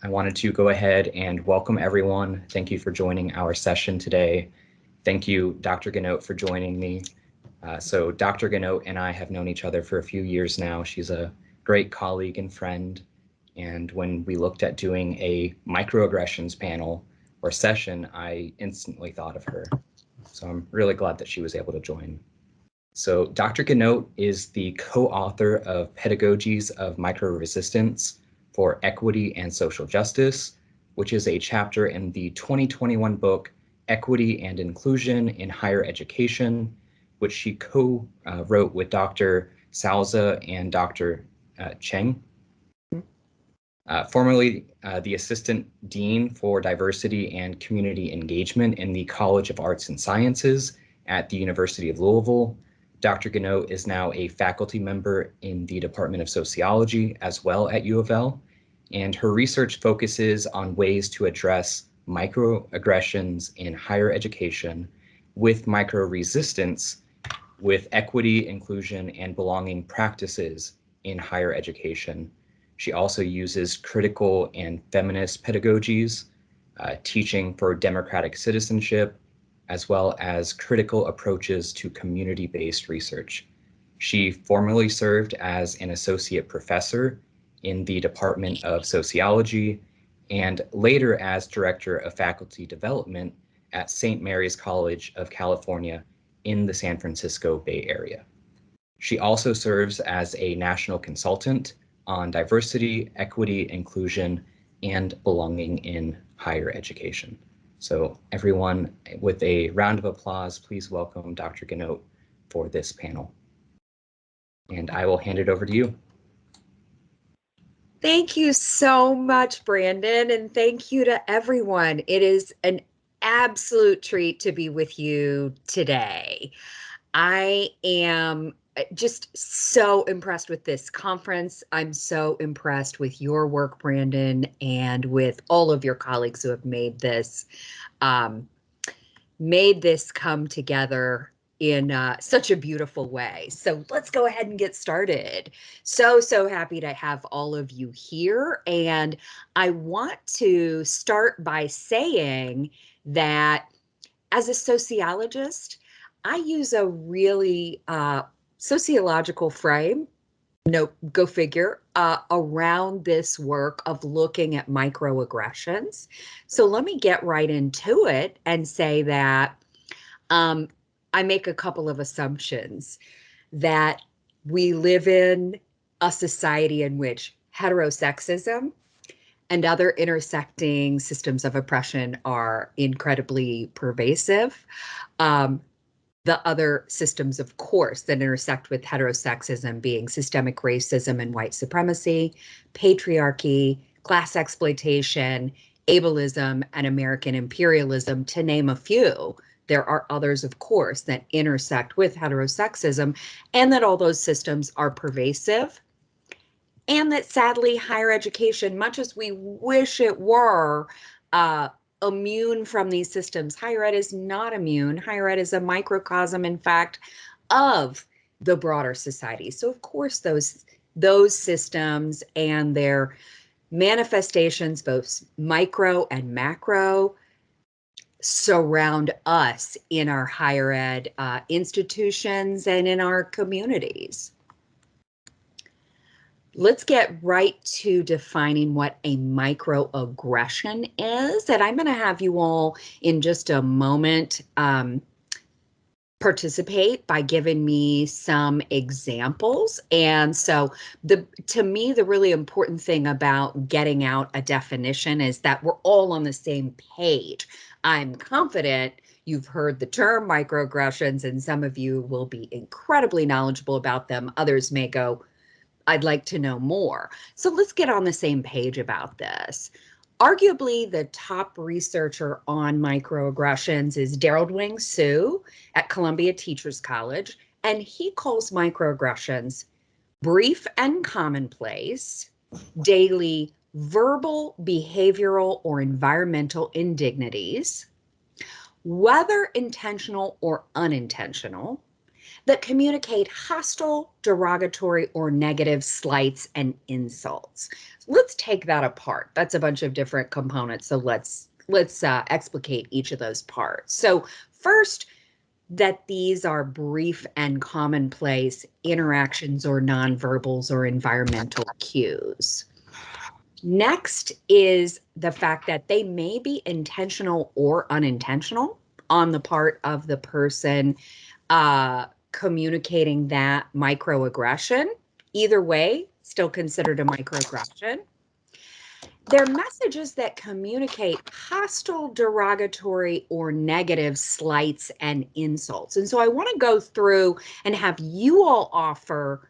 I wanted to go ahead and welcome everyone. Thank you for joining our session today. Thank you, Dr. Ganote, for joining me. So Dr. Ganote and I have known each other for a few years now. She's a great colleague and friend. And when we looked at doing a microaggressions panel or session, I instantly thought of her. So I'm really glad that she was able to join. So Dr. Ganote is the co-author of Pedagogies of Micro-Resistance for Equity and Social Justice, which is a chapter in the 2021 book, Equity and Inclusion in Higher Education, which she co-wrote with Dr. Salza and Dr. Cheng. Formerly the Assistant Dean for Diversity and Community Engagement in the College of Arts and Sciences at the University of Louisville. Dr. Ganote is now a faculty member in the Department of Sociology as well at U of L, and her research focuses on ways to address microaggressions in higher education with micro-resistance with equity, inclusion, and belonging practices in higher education. She also uses critical and feminist pedagogies, teaching for democratic citizenship, as well as critical approaches to community-based research. She formerly served as an associate professor in the Department of Sociology and later as director of faculty development at St. Mary's College of California in the San Francisco Bay Area. She also serves as a national consultant on diversity, equity, inclusion, and belonging in higher education. So everyone, with a round of applause, please welcome Dr. Ganote for this panel. And I will hand it over to you. Thank you so much, Brandon, and thank you to everyone. It is an absolute treat to be with you today. I am just so impressed with this conference. I'm so impressed with your work, Brandon, and with all of your colleagues who have made this come together in such a beautiful way. So let's go ahead and get started. So happy to have all of you here. And I want to start by saying that as a sociologist, I use a really sociological frame, go figure, around this work of looking at microaggressions. So let me get right into it and say that I make a couple of assumptions that we live in a society in which heterosexism and other intersecting systems of oppression are incredibly pervasive. The other systems, of course, that intersect with heterosexism being systemic racism and white supremacy, patriarchy, class exploitation, ableism, and American imperialism, to name a few. There are others, of course, that intersect with heterosexism, and that all those systems are pervasive. And that sadly, higher education, much as we wish it were, immune from these systems, higher ed is not immune. Higher ed is a microcosm, in fact, of the broader society. So of course, those systems and their manifestations, both micro and macro, surround us in our higher ed institutions and in our communities. Let's get right to defining what a microaggression is. And I'm going to have you all in just a moment participate by giving me some examples. And so to me, the really important thing about getting out a definition is that we're all on the same page. I'm confident you've heard the term microaggressions, and some of you will be incredibly knowledgeable about them. Others may go, I'd like to know more. So let's get on the same page about this. Arguably, the top researcher on microaggressions is Daryl Dwayne Sue at Columbia Teachers College, and he calls microaggressions brief and commonplace, daily verbal, behavioral, or environmental indignities, whether intentional or unintentional, that communicate hostile, derogatory, or negative slights and insults. Let's take that apart. That's a bunch of different components. So let's explicate each of those parts. So first, that these are brief and commonplace interactions or nonverbals or environmental cues. Next is the fact that they may be intentional or unintentional on the part of the person communicating that microaggression. Either way, still considered a microaggression. They're messages that communicate hostile, derogatory, or negative slights and insults. And so I want to go through and have you all offer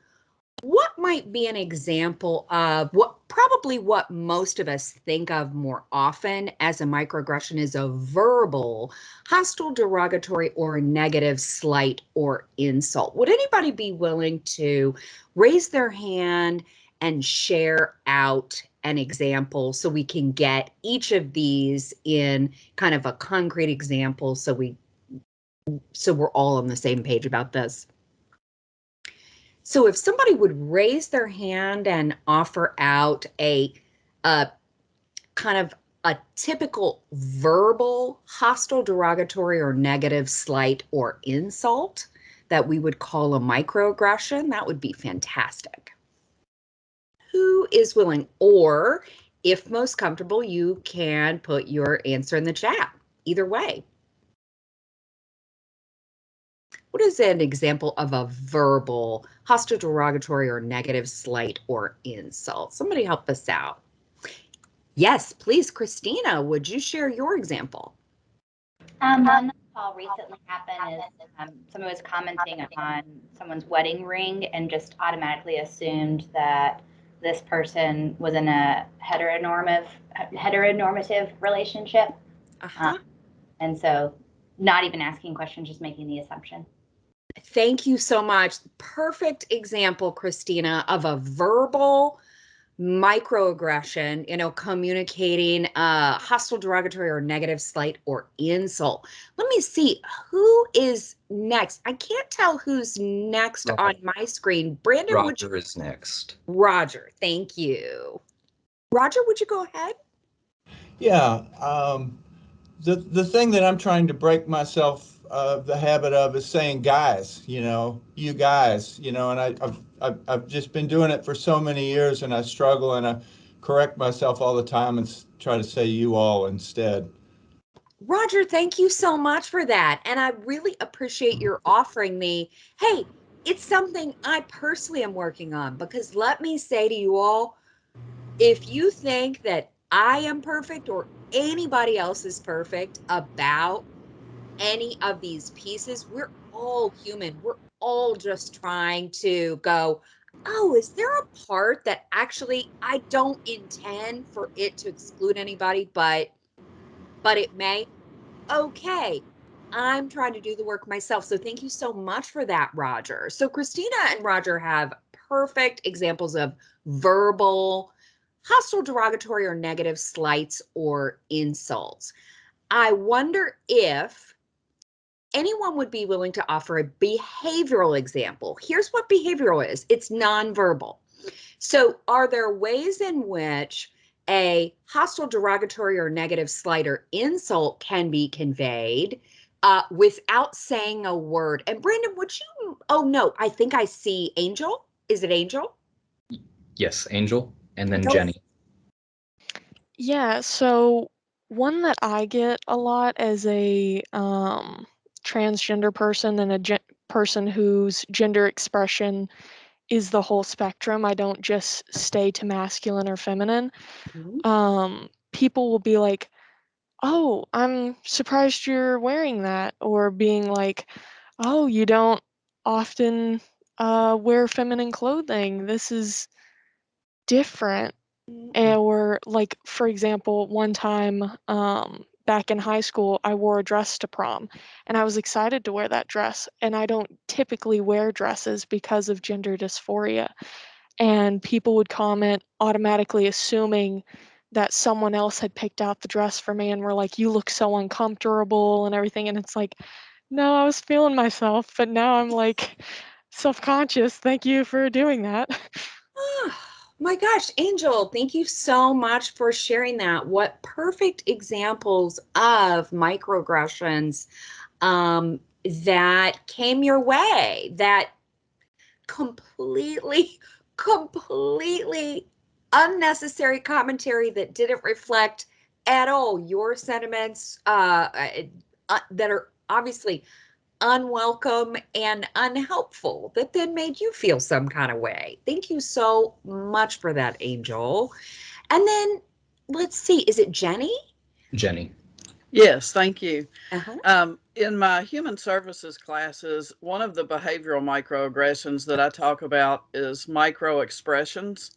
what might be an example of what most of us think of more often as a microaggression is a verbal, hostile, derogatory, or negative slight or insult. Would anybody be willing to raise their hand and share out an example so we can get each of these in kind of a concrete example so we're all on the same page about this? So if somebody would raise their hand and offer out a kind of a typical verbal, hostile, derogatory, or negative slight or insult that we would call a microaggression, that would be fantastic. Who is willing? Or if most comfortable, you can put your answer in the chat. Either way. What is an example of a verbal, hostile, derogatory, or negative slight or insult? Somebody help us out. Yes, please, Christina, would you share your example? One that I saw recently happen is someone was commenting on someone's wedding ring and just automatically assumed that this person was in a heteronormative relationship. And so not even asking questions, just making the assumption. Thank you so much. Perfect example, Christina, of a verbal microaggression, communicating hostile, derogatory, or negative slight or insult. Let me see who is next. I can't tell who's next on my screen. Brandon, Roger is next. Roger, thank you. Roger, would you go ahead? Yeah, the thing that I'm trying to break myself the habit of is saying guys, you guys, and I've just been doing it for so many years, and I struggle, and I correct myself all the time and try to say you all instead. Roger, thank you so much for that. And I really appreciate your offering me, hey, it's something I personally am working on, because let me say to you all, if you think that I am perfect or anybody else is perfect about any of these pieces, we're all human. We're all just trying to go, oh, is there a part that actually I don't intend for it to exclude anybody, but it may? Okay, I'm trying to do the work myself. So thank you so much for that, Roger. So Christina and Roger have perfect examples of verbal, hostile, derogatory, or negative slights or insults. I wonder if anyone would be willing to offer a behavioral example. Here's what behavioral is. It's nonverbal. So are there ways in which a hostile, derogatory, or negative slight or insult can be conveyed without saying a word? And Brandon, would you, oh no, I think I see Angel. Is it Angel? Yes, Angel, and then Jenny. Yeah, so one that I get a lot as a transgender person and a person whose gender expression is the whole spectrum. I don't just stay to masculine or feminine. People will be like, oh, I'm surprised you're wearing that, or being like, oh, you don't often wear feminine clothing. This is different. Or like, for example, one time back in high school, I wore a dress to prom, and I was excited to wear that dress. And I don't typically wear dresses because of gender dysphoria. And people would comment automatically assuming that someone else had picked out the dress for me and were like, you look so uncomfortable and everything. And it's like, No, I was feeling myself, but now I'm like self-conscious. Thank you for doing that. Oh, my gosh, Angel, thank you so much for sharing that. What perfect examples of microaggressions that came your way, that completely, completely unnecessary commentary that didn't reflect at all your sentiments that are obviously unwelcome and unhelpful, that then made you feel some kind of way. Thank you so much for that, Angel. And then let's see, is it Jenny? Jenny. Yes, thank you. Uh-huh. In my human services classes, one of the behavioral microaggressions that I talk about is microexpressions.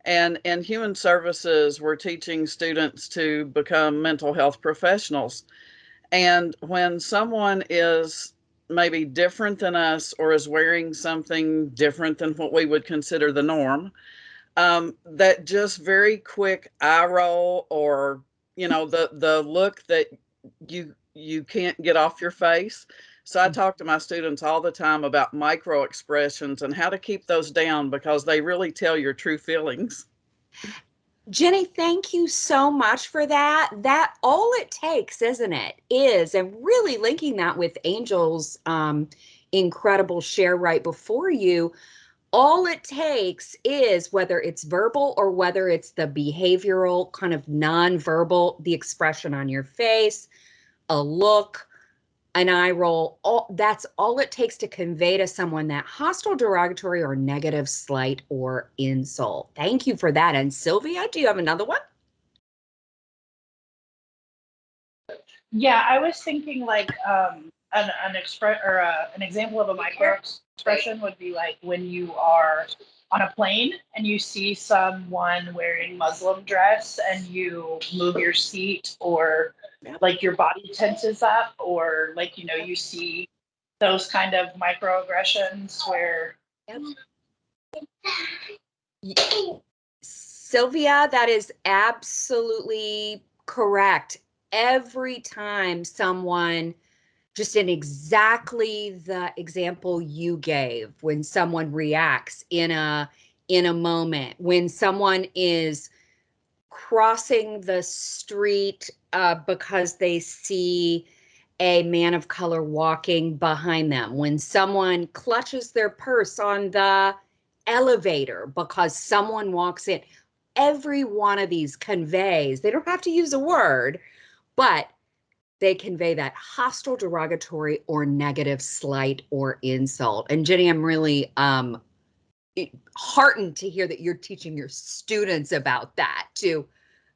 And in human services, we're teaching students to become mental health professionals. And when someone is maybe different than us or is wearing something different than what we would consider the norm, that just very quick eye roll, or the look that you can't get off your face. So I talk to my students all the time about micro expressions and how to keep those down, because they really tell your true feelings. Jenny, thank you so much for that. That all it takes, isn't it, is, and really linking that with Angel's incredible share right before you, all it takes is, whether it's verbal or whether it's the behavioral kind of nonverbal, the expression on your face, a look, an eye roll, that's all it takes to convey to someone that hostile, derogatory, or negative slight or insult. Thank you for that. And Sylvia, do you have another one? Yeah, I was thinking like an example of a micro expression would be like when you are on a plane and you see someone wearing Muslim dress and you move your seat, or like your body tenses up, or like you see those kind of microaggressions where Sylvia, that is absolutely correct. Every time someone, just in exactly the example you gave, when someone reacts in a moment, when someone is crossing the street because they see a man of color walking behind them, when someone clutches their purse on the elevator because someone walks in, every one of these conveys, they don't have to use a word, but they convey that hostile, derogatory, or negative slight or insult. And Jenny, I'm really heartened to hear that you're teaching your students about that too.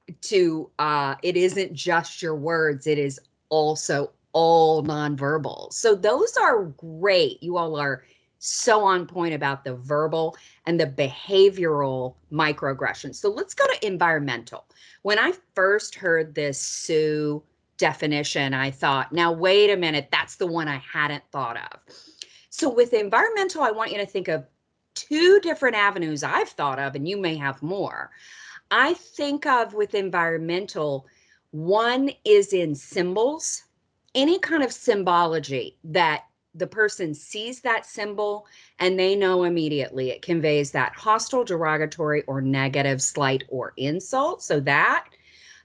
It isn't just your words, it is also all nonverbal. So those are great. You all are so on point about the verbal and the behavioral microaggressions. So let's go to environmental. When I first heard this Sue definition, I thought, now wait a minute, that's the one I hadn't thought of. So with environmental, I want you to think of two different avenues I've thought of, and you may have more. I think of with environmental, one is in symbols, any kind of symbology that the person sees that symbol and they know immediately it conveys that hostile, derogatory, or negative slight or insult. So that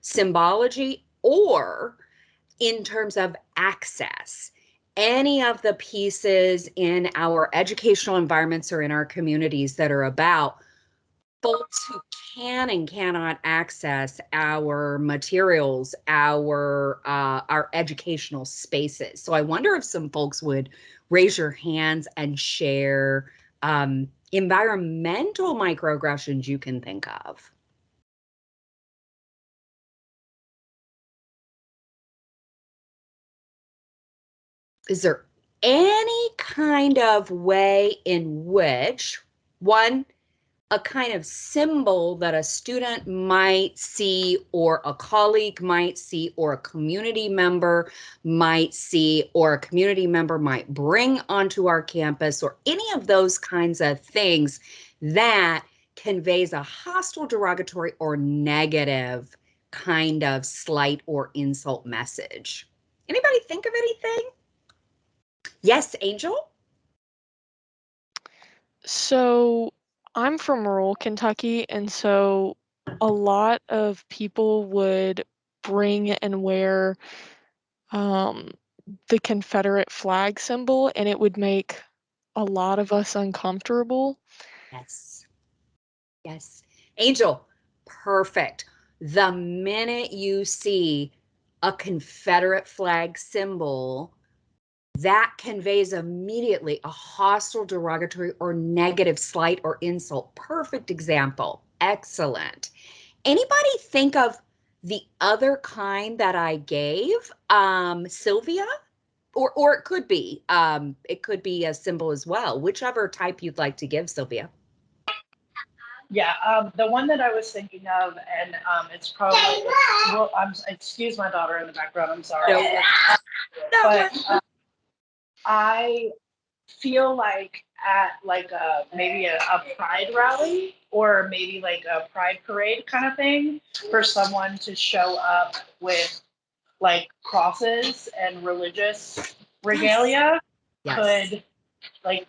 symbology, or in terms of access, any of the pieces in our educational environments or in our communities that are about folks who can and cannot access our materials, our educational spaces. So I wonder if some folks would raise your hands and share environmental microaggressions you can think of. Is there any kind of way in which, one, a kind of symbol that a student might see, or a colleague might see, or a community member might see, or a community member might bring onto our campus, or any of those kinds of things that conveys a hostile, derogatory, or negative kind of slight or insult message? Anybody think of anything? Yes, Angel? So I'm from rural Kentucky, and so a lot of people would bring and wear the Confederate flag symbol, and it would make a lot of us uncomfortable. Yes. Yes. Angel, perfect. The minute you see a Confederate flag symbol, that conveys immediately a hostile, derogatory, or negative slight or insult. Perfect example. Excellent. Anybody think of the other kind that I gave? Sylvia? Or it could be a symbol as well. Whichever type you'd like to give, Sylvia. Yeah, the one that I was thinking of, and it's probably, well, excuse my daughter in the background, I'm sorry. But I feel like at like maybe a pride rally or maybe like a pride parade kind of thing, for someone to show up with like crosses and religious regalia Yes. could, like,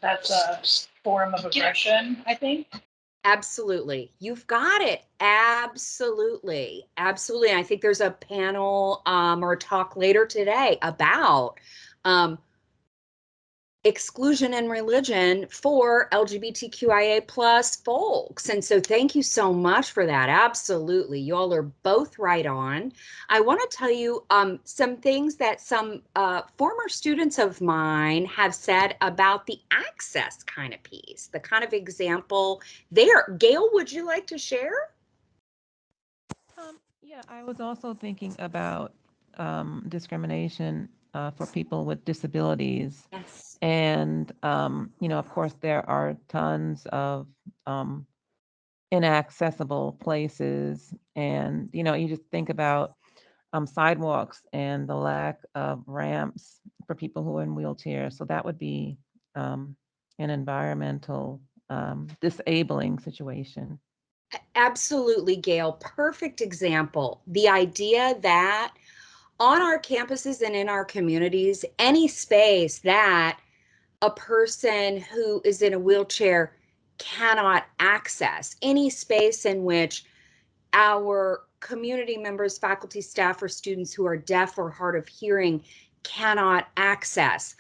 that's a form of aggression, I think. Absolutely. You've got it. Absolutely. Absolutely. I think there's a panel or a talk later today about um, exclusion in religion for LGBTQIA plus folks. And so thank you so much for that. Absolutely. Y'all are both right on. I want to tell you some things that some former students of mine have said about the access kind of piece, the kind of example there. Gail, would you like to share? Yeah, I was also thinking about discrimination for people with disabilities. Yes. And, of course, there are tons of inaccessible places. And, you just think about sidewalks and the lack of ramps for people who are in wheelchairs. So that would be an environmental disabling situation. Absolutely, Gail. Perfect example. The idea that on our campuses and in our communities, any space that a person who is in a wheelchair cannot access, any space in which our community members, faculty, staff, or students who are deaf or hard of hearing cannot access.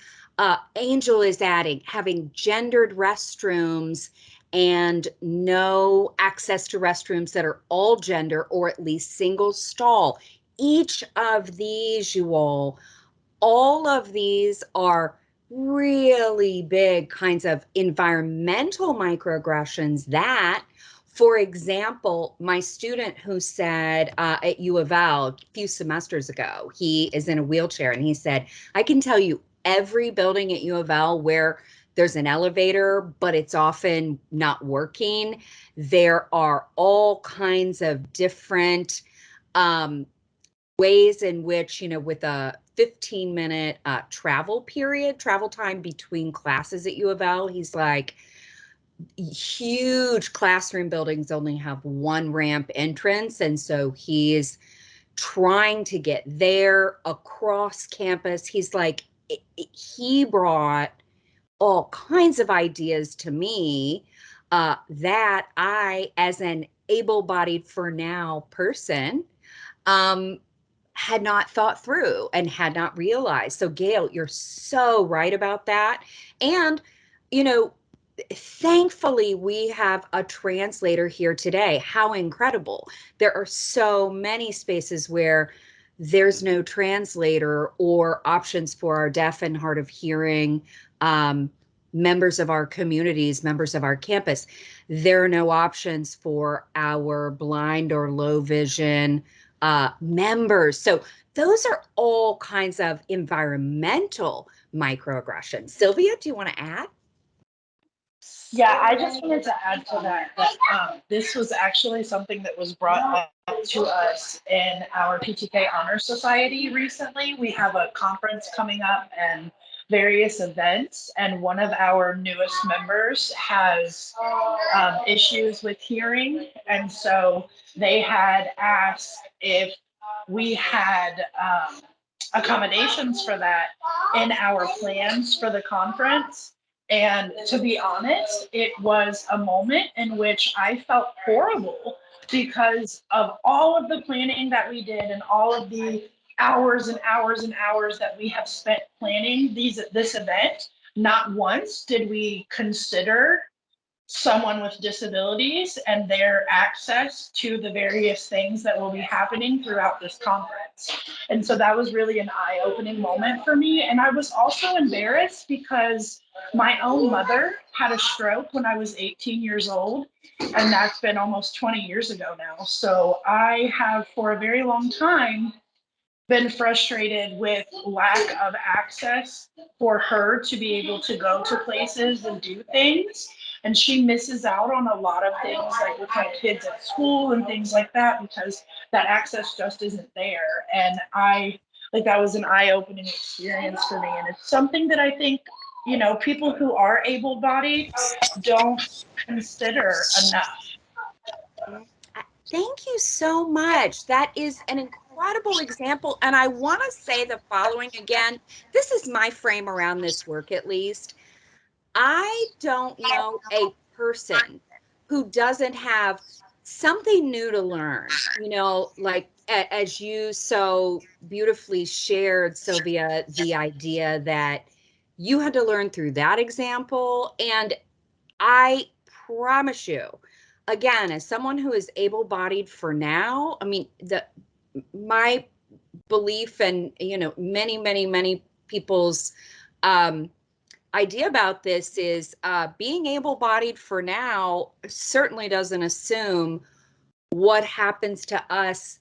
Angel is adding having gendered restrooms and no access to restrooms that are all gender or at least single stall. Each of these, you all of these are really big kinds of environmental microaggressions that, for example, my student who said at U of L a few semesters ago, he is in a wheelchair and he said, I can tell you every building at U of L where there's an elevator, but it's often not working. There are all kinds of different ways in which, with a 15-minute travel time between classes at U of L, he's like, huge classroom buildings only have one ramp entrance. And so he's trying to get there across campus. He's like, he brought all kinds of ideas to me that I, as an able-bodied for now person, had not thought through and had not realized. So, Gail, you're so right about that. And, you know, thankfully, we have a translator here today. How incredible. There are so many spaces where there's no translator or options for our deaf and hard of hearing members of our communities, members of our campus. There are no options for our blind or low vision members. So those are all kinds of environmental microaggressions. Sylvia, do you want to add? Yeah, I just wanted to add to that this was actually something that was brought up to us in our PTK Honor Society recently. We have a conference coming up and various events, and one of our newest members has issues with hearing, and so they had asked if we had accommodations for that in our plans for the conference. And to be honest, it was a moment in which I felt horrible because of all of the planning that we did and all of the hours and hours and hours that we have spent planning this event. Not once did we consider someone with disabilities and their access to the various things that will be happening throughout this conference. And so that was really an eye-opening moment for me. And I was also embarrassed because my own mother had a stroke when I was 18 years old, and that's been almost 20 years ago now. So I have, for a very long time, been frustrated with lack of access for her to be able to go to places and do things. And she misses out on a lot of things, like with my kids at school and things like that, because that access just isn't there. And that was an eye-opening experience for me. And it's something that I think, people who are able-bodied don't consider enough. Thank you so much. That is an incredible example. And I want to say the following again. This is my frame around this work, at least. I don't know a person who doesn't have something new to learn, like as you so beautifully shared, Sylvia, the idea that you had to learn through that example. And I promise you, again, as someone who is able-bodied for now, I mean, my belief and, many, many, many people's idea about this is being able-bodied for now certainly doesn't assume what happens to us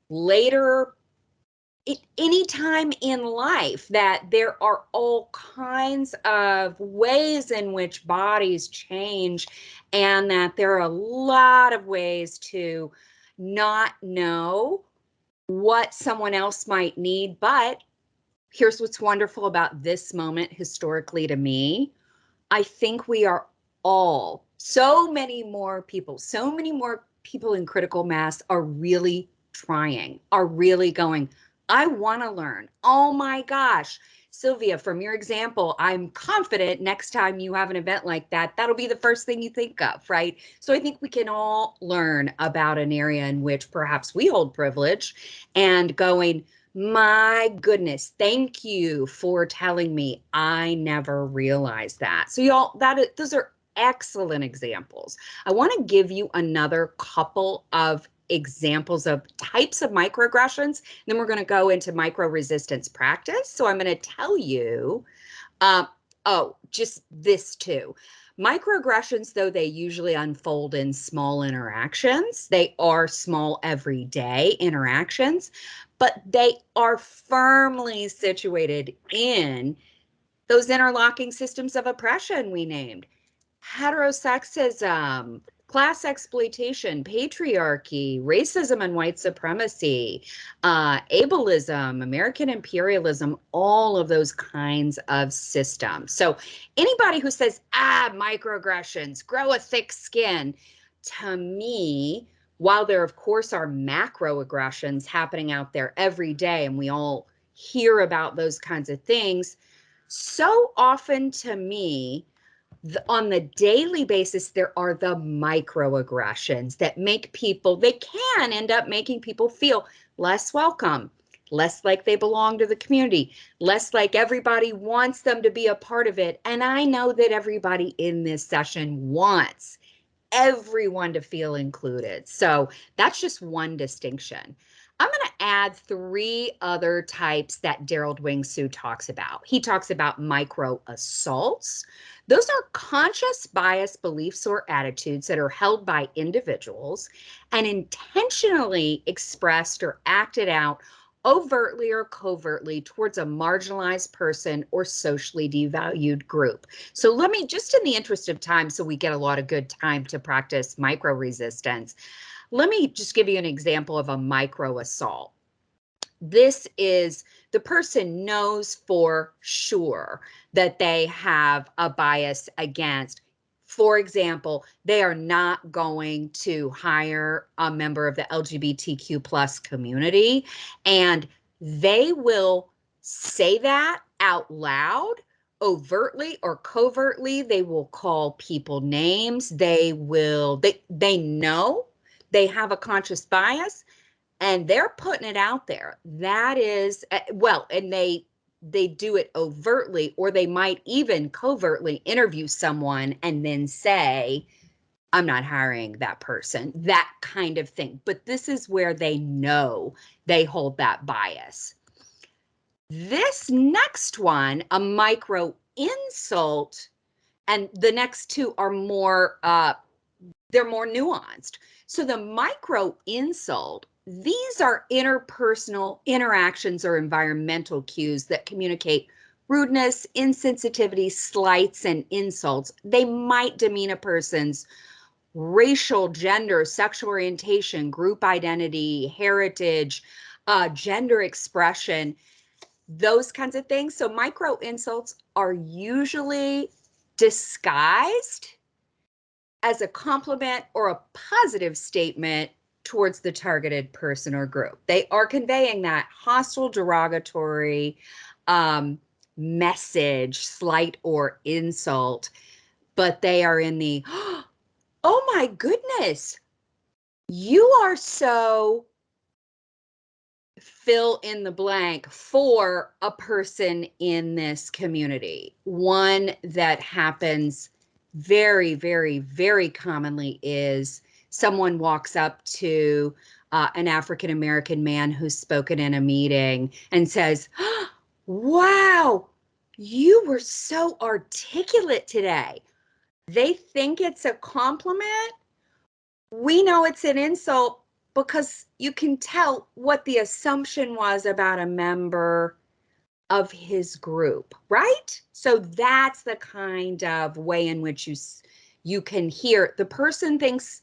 later any time in life, that there are all kinds of ways in which bodies change, and that there are a lot of ways to not know what someone else might need. But here's what's wonderful about this moment historically to me. I think we are all, so many more people in critical mass are really trying, are really going, I want to learn. Oh my gosh. Sylvia, from your example, I'm confident next time you have an event like that, that'll be the first thing you think of, right? So I think we can all learn about an area in which perhaps we hold privilege and going, my goodness, thank you for telling me. I never realized that. So y'all, those are excellent examples. I want to give you another couple of examples of types of microaggressions. Then we're going to go into micro resistance practice. So I'm going to tell you, just this too. Microaggressions, though they usually unfold in small interactions, they are small everyday interactions, but they are firmly situated in those interlocking systems of oppression we named: heterosexism, class exploitation, patriarchy, racism and white supremacy, ableism, American imperialism, all of those kinds of systems. So anybody who says, microaggressions, grow a thick skin, to me, while there of course are macroaggressions happening out there every day, and we all hear about those kinds of things, so often to me, on the daily basis, there are the microaggressions that make people, they can end up making people feel less welcome, less like they belong to the community, less like everybody wants them to be a part of it. And I know that everybody in this session wants everyone to feel included. So that's just one distinction. I'm going to add three other types that Daryl Wing-Sue talks about. He talks about micro assaults. Those are conscious bias beliefs or attitudes that are held by individuals and intentionally expressed or acted out overtly or covertly towards a marginalized person or socially devalued group. So let me, just in the interest of time, so we get a lot of good time to practice micro resistance, let me just give you an example of a micro assault. This is, the person knows for sure that they have a bias against, for example, they are not going to hire a member of the LGBTQ plus community, and they will say that out loud, overtly or covertly. They will call people names. They know they have a conscious bias, and they're putting it out there. That is, well, and they do it overtly, or they might even covertly interview someone and then say, I'm not hiring that person, that kind of thing. But this is where they know they hold that bias. This next one, a micro insult, and the next two are more, they're more nuanced. So the micro insult, these are interpersonal interactions or environmental cues that communicate rudeness, insensitivity, slights, and insults. They might demean a person's racial, gender, sexual orientation, group identity, heritage, gender expression, those kinds of things. So micro insults are usually disguised as a compliment or a positive statement towards the targeted person or group. They are conveying that hostile, derogatory message, slight, or insult, but they are in the, oh my goodness, you are so fill in the blank for a person in this community. One that happens very, very, very commonly is someone walks up to an African-American man who's spoken in a meeting and says, wow, you were so articulate today. They think it's a compliment. We know it's an insult because you can tell what the assumption was about a member of his group, right? So that's the kind of way in which you can hear the person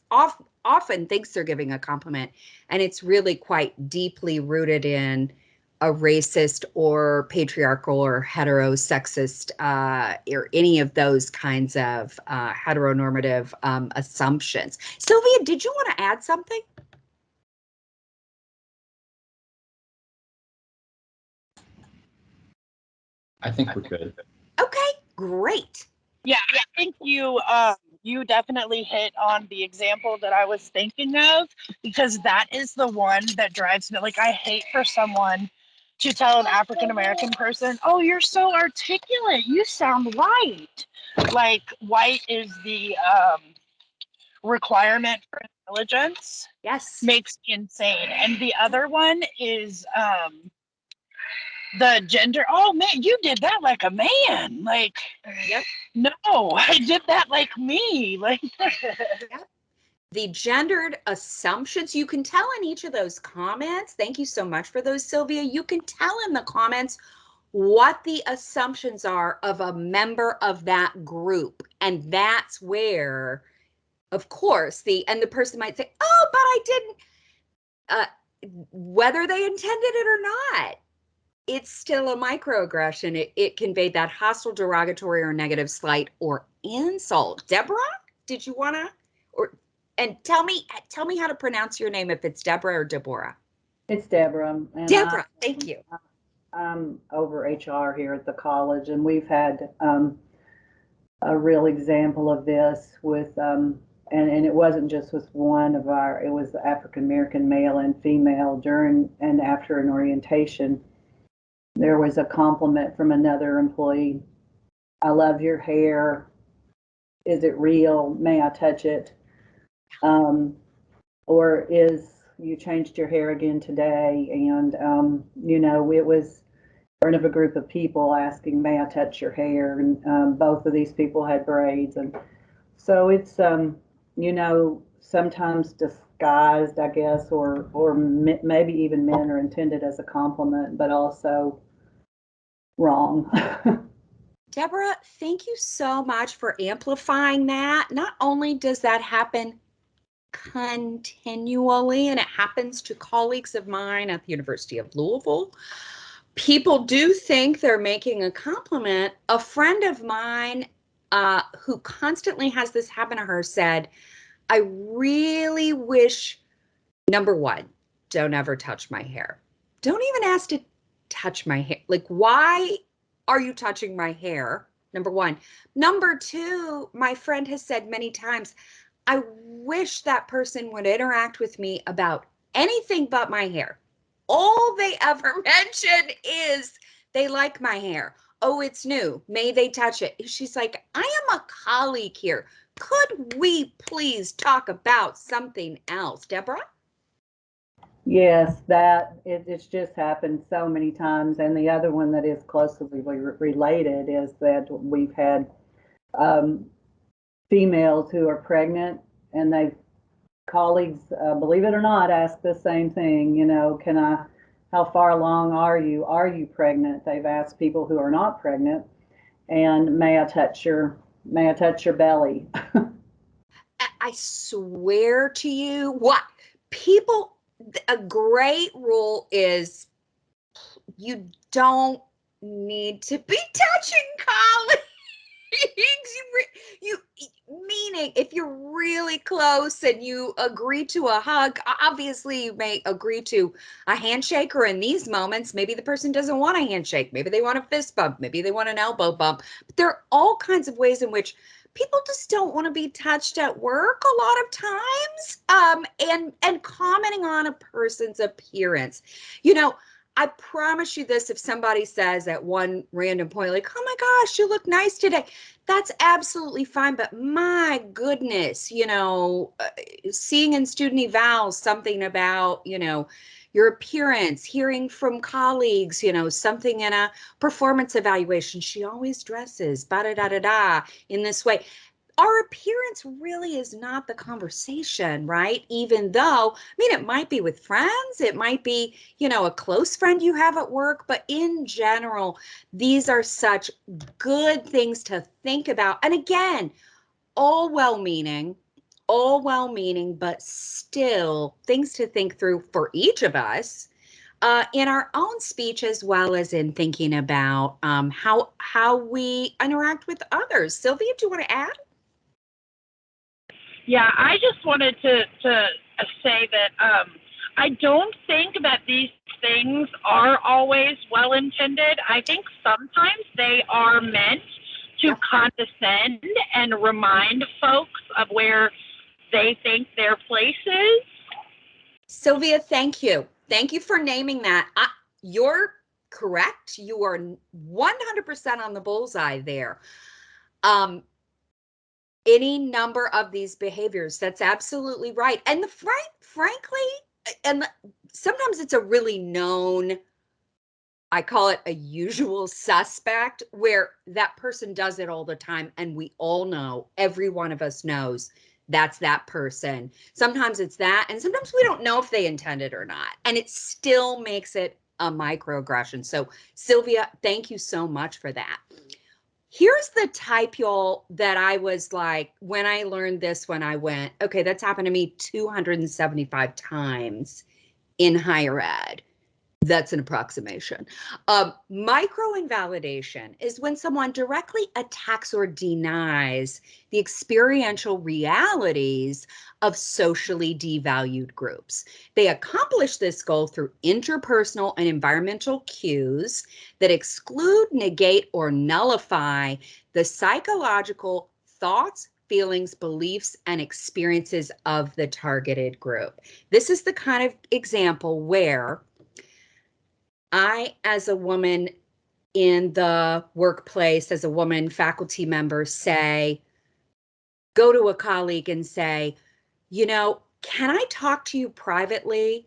often thinks they're giving a compliment, and it's really quite deeply rooted in a racist or patriarchal or heterosexist or any of those kinds of heteronormative assumptions. Sylvia, did you want to add something? I think we're good. Okay, great. Yeah, I think you definitely hit on the example that I was thinking of, because that is the one that drives me. Like, I hate for someone to tell an African American person, "Oh, you're so articulate. You sound white." Like, white is the requirement for intelligence. Yes. Makes me insane. And the other one is the gender. Oh man, you did that like a man. Like, yep. No, I did that like me. Like, yep. The gendered assumptions, you can tell in each of those comments. Thank you so much for those, Sylvia. You can tell in the comments what the assumptions are of a member of that group. And that's where, of course, the person might say, oh, but I didn't, whether they intended it or not, it's still a microaggression. It conveyed that hostile, derogatory, or negative slight or insult. Deborah, did you want to, and tell me how to pronounce your name, if it's Deborah or Deborah. It's Deborah. And Deborah, thank you. I'm over HR here at the college, and we've had a real example of this with, and it wasn't just with one of it was the African American male and female during and after an orientation. There was a compliment from another employee. I love your hair. Is it real? May I touch it? Or you changed your hair again today? And, it was in front of a group of people asking, may I touch your hair? And both of these people had braids. And so it's, sometimes disguised, I guess, or maybe even men are intended as a compliment, but also wrong. Deborah, thank you so much for amplifying that. Not only does that happen continually, and it happens to colleagues of mine at the University of Louisville, people do think they're making a compliment. A friend of mine who constantly has this happen to her said, I really wish, number one, don't ever touch my hair. don't even ask to touch my hair. Like, why are you touching my hair? Number one. Number two, my friend has said many times, I wish that person would interact with me about anything but my hair. All they ever mention is they like my hair. Oh, it's new. May they touch it? She's like, I am a colleague here. Could we please talk about something else? Deborah? Yes, it's just happened so many times. And the other one that is closely related is that we've had females who are pregnant, and colleagues, believe it or not, ask the same thing, how far along are you? Are you pregnant? They've asked people who are not pregnant, and may I touch your belly? I swear to you, what people, a great rule is you don't need to be touching colleagues. you meaning if you're really close and you agree to a hug, obviously you may agree to a handshake, or in these moments maybe the person doesn't want a handshake, maybe they want a fist bump, maybe they want an elbow bump. But there are all kinds of ways in which people just don't want to be touched at work a lot of times, and commenting on a person's appearance. I promise you this, if somebody says at one random point, like, oh my gosh, you look nice today, that's absolutely fine. But my goodness, seeing in student evals something about, your appearance, hearing from colleagues, something in a performance evaluation, she always dresses, ba-da-da-da-da, in this way. Our appearance really is not the conversation, right? Even though, it might be with friends, it might be, a close friend you have at work, but in general, these are such good things to think about. And again, all well-meaning, but still things to think through for each of us, in our own speech, as well as in thinking about how we interact with others. Sylvia, do you want to add? Yeah, I just wanted to say that I don't think that these things are always well intended. I think sometimes they are meant to condescend and remind folks of where they think their place is. Sylvia, thank you. Thank you for naming that. You're correct. You are 100% on the bullseye there. Any number of these behaviors, that's absolutely right. And frankly, and sometimes it's a really known, I call it a usual suspect, where that person does it all the time. And we all know, every one of us knows that's that person. Sometimes it's that, and sometimes we don't know if they intend it or not. And it still makes it a microaggression. So Sylvia, thank you so much for that. Here's the type, y'all, that I was like, when I learned this, when I went, okay, that's happened to me 275 times in higher ed. That's an approximation. Micro-invalidation is when someone directly attacks or denies the experiential realities of socially devalued groups. They accomplish this goal through interpersonal and environmental cues that exclude, negate, or nullify the psychological thoughts, feelings, beliefs, and experiences of the targeted group. This is the kind of example where I, as a woman in the workplace, as a woman faculty member, go to a colleague and say, can I talk to you privately?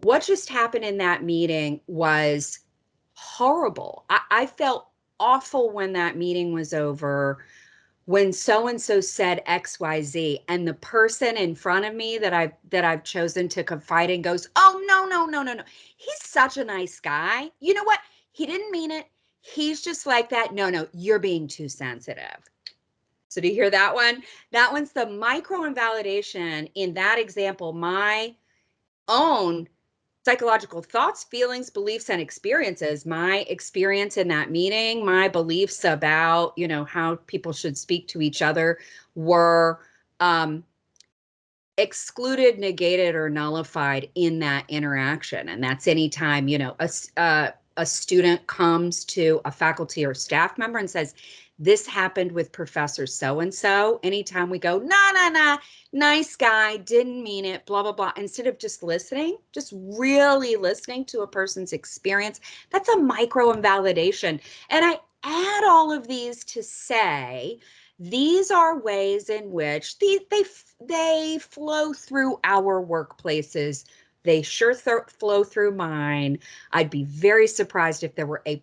What just happened in that meeting was horrible. I felt awful when that meeting was over, when so-and-so said XYZ, and the person in front of me that I've chosen to confide in goes, oh, no. He's such a nice guy. You know what? He didn't mean it. He's just like that. No, you're being too sensitive. So do you hear that one? That one's the micro-invalidation. In that example, my own psychological thoughts, feelings, beliefs, and experiences, my experience in that meeting, my beliefs about, how people should speak to each other were excluded, negated, or nullified in that interaction. And that's anytime, you know, a student comes to a faculty or staff member and says, this happened with Professor so-and-so. Anytime we go, nah, nice guy, didn't mean it, blah, blah, blah. Instead of just listening, just really listening to a person's experience, that's a micro invalidation. And I add all of these to say, these are ways in which they flow through our workplaces. They sure flow through mine. I'd be very surprised if there were a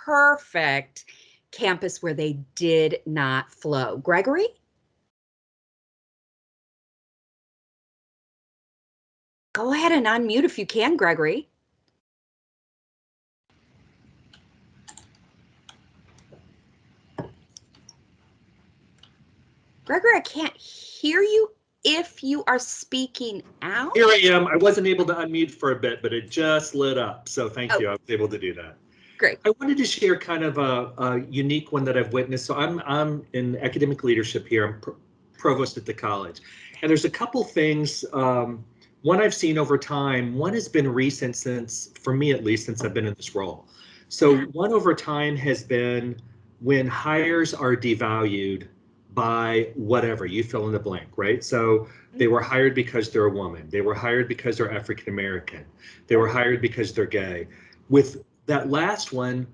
perfect campus where they did not flow. Gregory? Go ahead and unmute if you can, Gregory. Gregory, I can't hear you if you are speaking out. Here I am. I wasn't able to unmute for a bit, but it just lit up. So thank you. I was able to do that. Great. I wanted to share kind of a unique one that I've witnessed. So I'm in academic leadership here. I'm provost at the college. And there's a couple things. One I've seen over time. One has been recent since, for me at least, since I've been in this role. So one over time has been when hires are devalued by whatever, you fill in the blank, right? So they were hired because they're a woman. They were hired because they're African American. They were hired because they're gay. With that last one,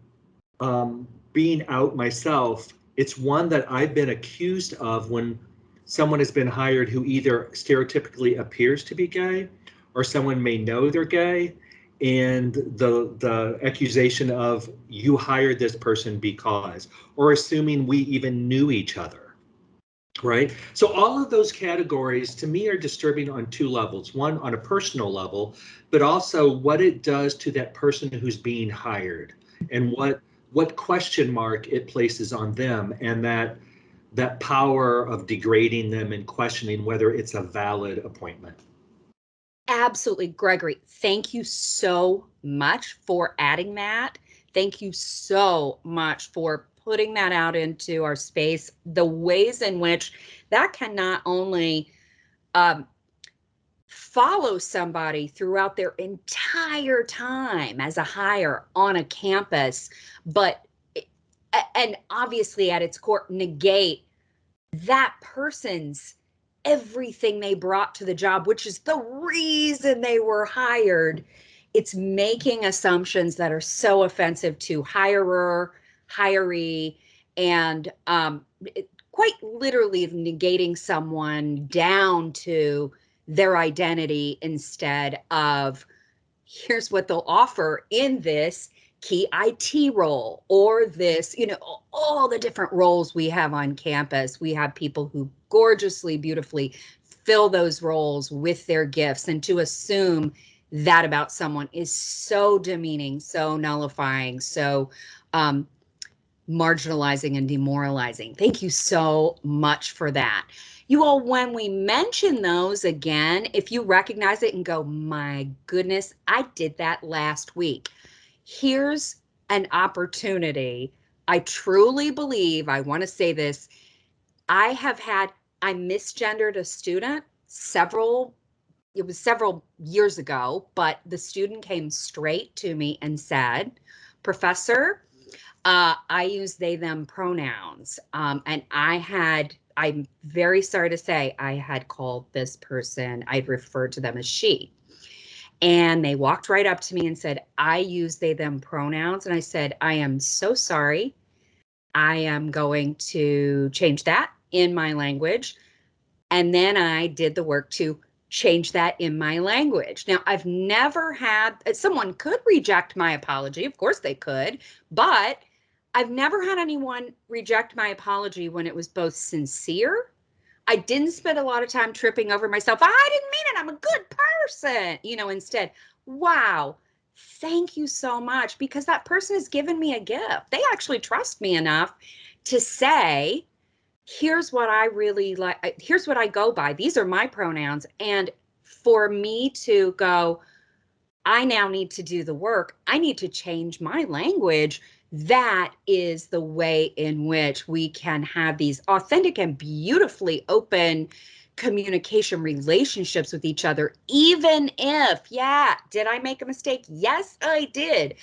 being out myself, it's one that I've been accused of when someone has been hired who either stereotypically appears to be gay or someone may know they're gay, and the accusation of you hired this person because, or assuming we even knew each other. Right. So all of those categories to me are disturbing on two levels. One, on a personal level, but also what it does to that person who's being hired and what question mark it places on them, and that power of degrading them and questioning whether it's a valid appointment. Absolutely, Gregory. Thank you so much for adding that. Thank you so much for putting that out into our space. The ways in which that can not only follow somebody throughout their entire time as a hire on a campus, but, and obviously at its core, negate that person's everything they brought to the job, which is the reason they were hired. It's making assumptions that are so offensive to hirer, hiree, and quite literally negating someone down to their identity instead of here's what they'll offer in this key IT role or this, you know, all the different roles we have on campus. We have people who gorgeously, beautifully fill those roles with their gifts, and to assume that about someone is so demeaning, so nullifying, so marginalizing and demoralizing. Thank you so much for that. You all, when we mention those again, if you recognize it and go, my goodness, I did that last week. Here's an opportunity. I truly believe, I want to say this, I misgendered a student several years ago, but the student came straight to me and said, Professor, I use they, them pronouns. And I'm very sorry to say, I had called this person, I'd referred to them as she. And they walked right up to me and said, I use they, them pronouns. And I said, I am so sorry. I am going to change that in my language. And then I did the work to change that in my language. Now, I've never had, someone could reject my apology. Of course they could, but I've never had anyone reject my apology when it was both sincere. I didn't spend a lot of time tripping over myself. I didn't mean it. I'm a good person. You know, instead, wow, thank you so much, because that person has given me a gift. They actually trust me enough to say, here's what I really like. Here's what I go by. These are my pronouns. And for me to go, I now need to do the work. I need to change my language. That is the way in which we can have these authentic and beautifully open communication relationships with each other, even if, yeah, did I make a mistake? Yes, I did.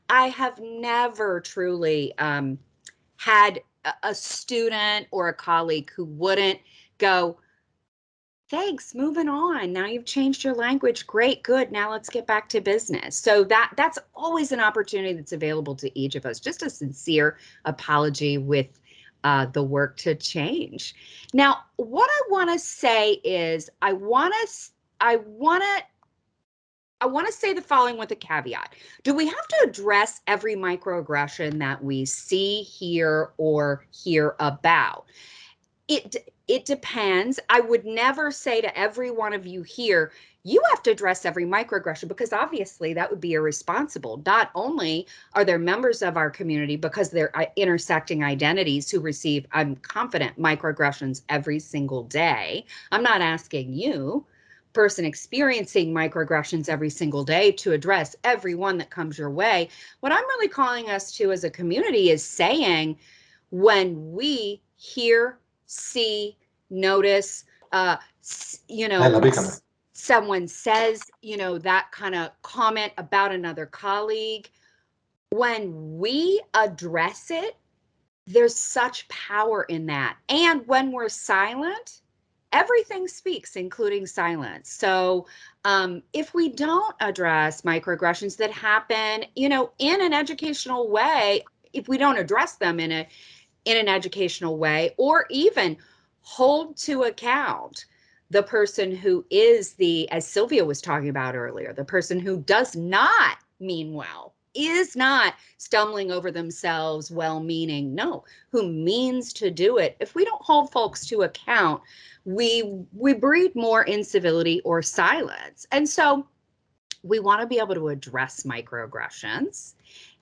I have never truly had a student or a colleague who wouldn't go, thanks, moving on. Now you've changed your language. Great, good. Now let's get back to business. So that's always an opportunity that's available to each of us. Just a sincere apology with the work to change. Now, what I want to say is I want to say the following with a caveat. Do we have to address every microaggression that we see, hear, or hear about? It depends. I would never say to every one of you here, you have to address every microaggression, because obviously that would be irresponsible. Not only are there members of our community, because they're intersecting identities, who receive, I'm confident, microaggressions every single day. I'm not asking you, person experiencing microaggressions every single day, to address every one that comes your way. What I'm really calling us to as a community is saying, when we hear, see, notice, someone says, that kind of comment about another colleague, when we address it, there's such power in that. And when we're silent, everything speaks, including silence. So if we don't address microaggressions that happen, in an educational way, if we don't address them in an educational way, or even hold to account the person who is as Sylvia was talking about earlier, the person who does not mean well, is not stumbling over themselves, well-meaning, no, who means to do it. If we don't hold folks to account, we breed more incivility or silence. And so we want to be able to address microaggressions.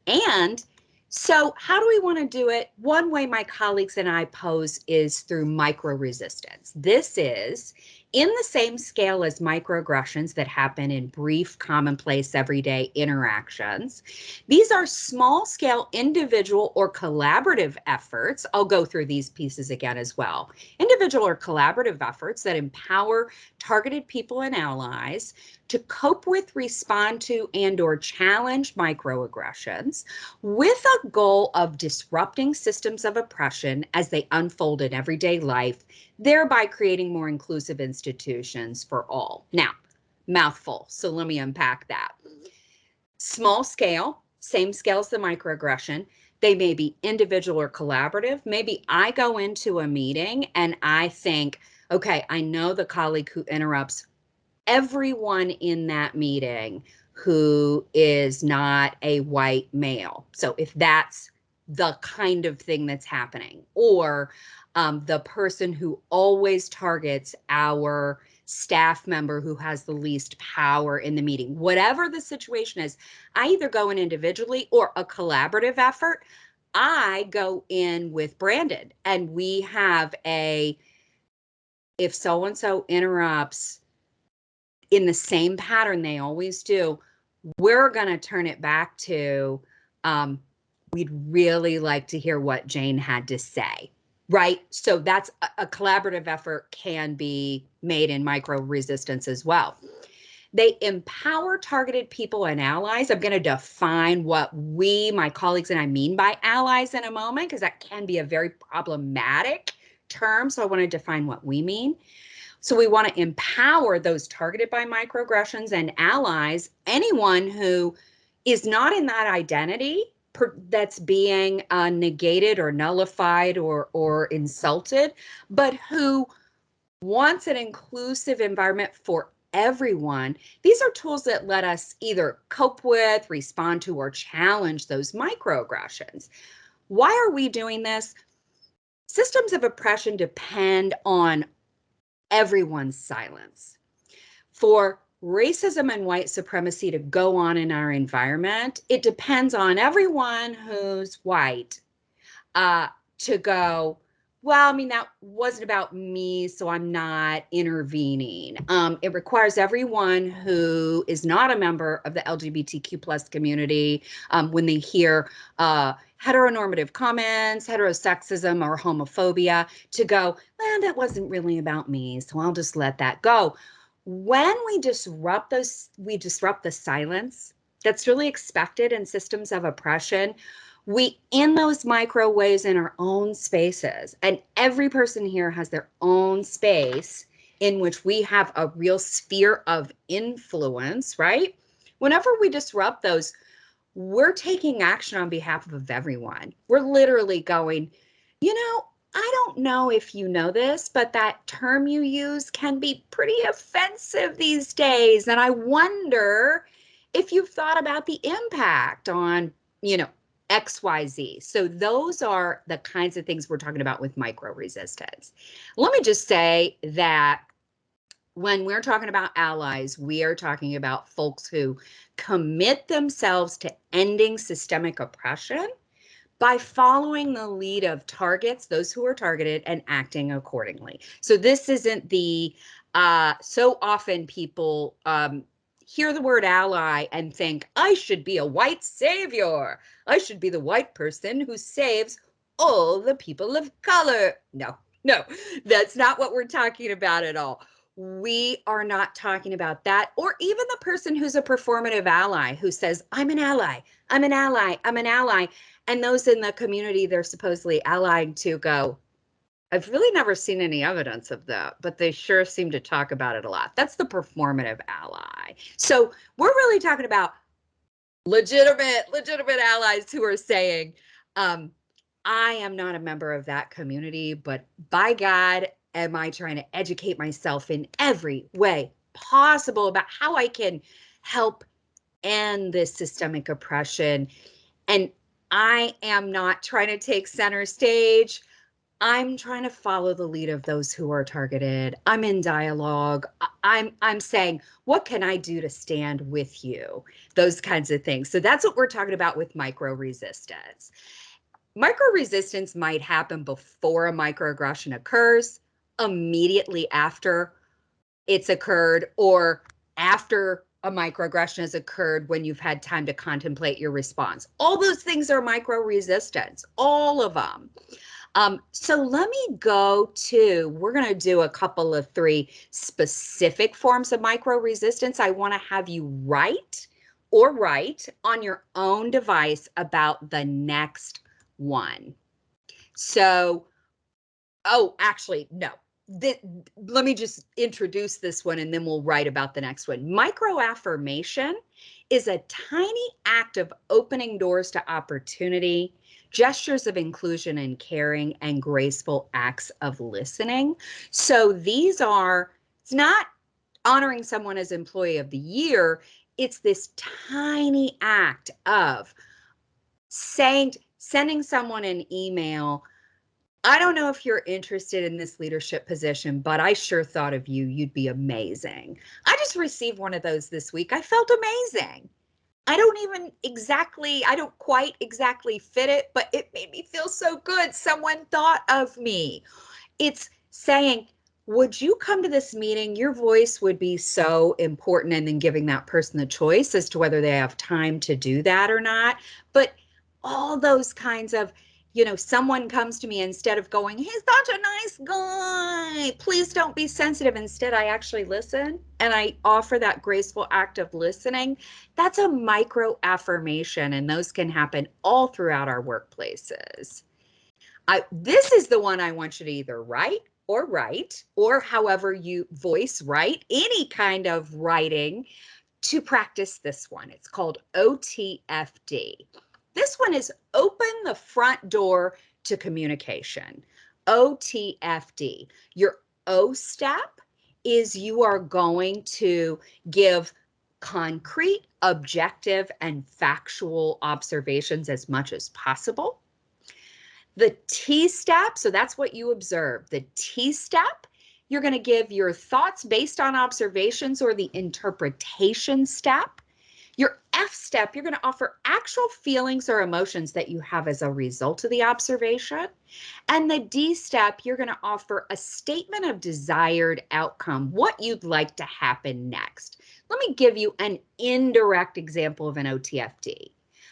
And so how do we want to do it? One way my colleagues and I pose is through micro-resistance. This is in the same scale as microaggressions that happen in brief, commonplace, everyday interactions. These are small-scale individual or collaborative efforts. I'll go through these pieces again as well. Individual or collaborative efforts that empower targeted people and allies to cope with, respond to, and/or challenge microaggressions, with a goal of disrupting systems of oppression as they unfold in everyday life, thereby creating more inclusive institutions for all. Now, mouthful, so let me unpack that. Small scale, same scale as the microaggression. They may be individual or collaborative. Maybe I go into a meeting and I think, okay, I know the colleague who interrupts everyone in that meeting who is not a white male. So if that's the kind of thing that's happening, or the person who always targets our staff member who has the least power in the meeting, whatever the situation is, I either go in individually or a collaborative effort. I go in with Brandon, and we have if so-and-so interrupts in the same pattern they always do, we're going to turn it back to, we'd really like to hear what Jane had to say, right? So that's a collaborative effort, can be made in micro-resistance as well. They empower targeted people and allies. I'm going to define what my colleagues and I mean by allies in a moment, because that can be a very problematic term. So I want to define what we mean. So we want to empower those targeted by microaggressions and allies, anyone who is not in that identity that's being negated or nullified or insulted, but who wants an inclusive environment for everyone. These are tools that let us either cope with, respond to, or challenge those microaggressions. Why are we doing this? Systems of oppression depend on everyone's silence. For racism and white supremacy to go on in our environment, it depends on everyone who's white to go, well, I mean, that wasn't about me, so I'm not intervening. It requires everyone who is not a member of the LGBTQ plus community, when they hear heteronormative comments, heterosexism, or homophobia, to go, well, that wasn't really about me, so I'll just let that go. When we disrupt the silence that's really expected in systems of oppression. We in those micro ways in our own spaces, and every person here has their own space in which we have a real sphere of influence, right? Whenever we disrupt those, we're taking action on behalf of everyone. We're literally going, I don't know if you know this, but that term you use can be pretty offensive these days. And I wonder if you've thought about the impact on, XYZ. So those are the kinds of things we're talking about with micro resistance. Let me just say that when we're talking about allies, we are talking about folks who commit themselves to ending systemic oppression by following the lead of targets, those who are targeted, and acting accordingly. So this isn't the, so often people hear the word ally and think, I should be a white savior. I should be the white person who saves all the people of color. No, that's not what we're talking about at all. We are not talking about that, or even the person who's a performative ally who says, I'm an ally, I'm an ally, I'm an ally. And those in the community they're supposedly allied to go, I've really never seen any evidence of that, but they sure seem to talk about it a lot. That's the performative ally. So we're really talking about legitimate allies who are saying, I am not a member of that community, but by God, am I trying to educate myself in every way possible about how I can help end this systemic oppression. And I am not trying to take center stage. I'm trying to follow the lead of those who are targeted. I'm in dialogue. I'm saying, what can I do to stand with you? Those kinds of things. So that's what we're talking about with micro resistance. Micro resistance might happen before a microaggression occurs, immediately after it's occurred, or after a microaggression has occurred when you've had time to contemplate your response. All those things are micro resistance, all of them. So let me go to, we're going to do a couple of 3 specific forms of micro resistance. I want to have you write on your own device about the next one. So, actually, no. Let me just introduce this one and then we'll write about the next one. Microaffirmation is a tiny act of opening doors to opportunity, gestures of inclusion and caring, and graceful acts of listening. So these are, it's not honoring someone as Employee of the Year, it's this tiny act of sending someone an email. I don't know if you're interested in this leadership position, but I sure thought of you. You'd be amazing. I just received one of those this week. I felt amazing. I don't quite exactly fit it, but it made me feel so good. Someone thought of me. It's saying, would you come to this meeting? Your voice would be so important, and then giving that person the choice as to whether they have time to do that or not. But all those kinds of, someone comes to me, instead of going, he's such a nice guy, please don't be sensitive. Instead, I actually listen and I offer that graceful act of listening. That's a micro affirmation, and those can happen all throughout our workplaces. This is the one I want you to either write, or however you voice write, any kind of writing, to practice this one. It's called OTFD. This one is open the front door to communication. OTFD. Your O step is you are going to give concrete, objective, and factual observations as much as possible. The T step, so that's what you observe. The T step, you're going to give your thoughts based on observations, or the interpretation step. Your F step, you're going to offer actual feelings or emotions that you have as a result of the observation. And the D step, you're going to offer a statement of desired outcome, what you'd like to happen next. Let me give you an indirect example of an OTFD.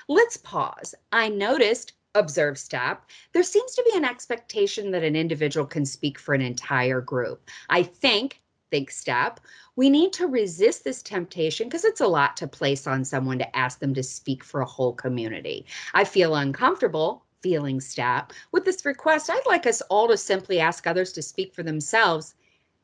Let's pause. I noticed, observe step, there seems to be an expectation that an individual can speak for an entire group. I think step, we need to resist this temptation because it's a lot to place on someone to ask them to speak for a whole community. I feel uncomfortable, feeling step, with this request. I'd like us all to simply ask others to speak for themselves,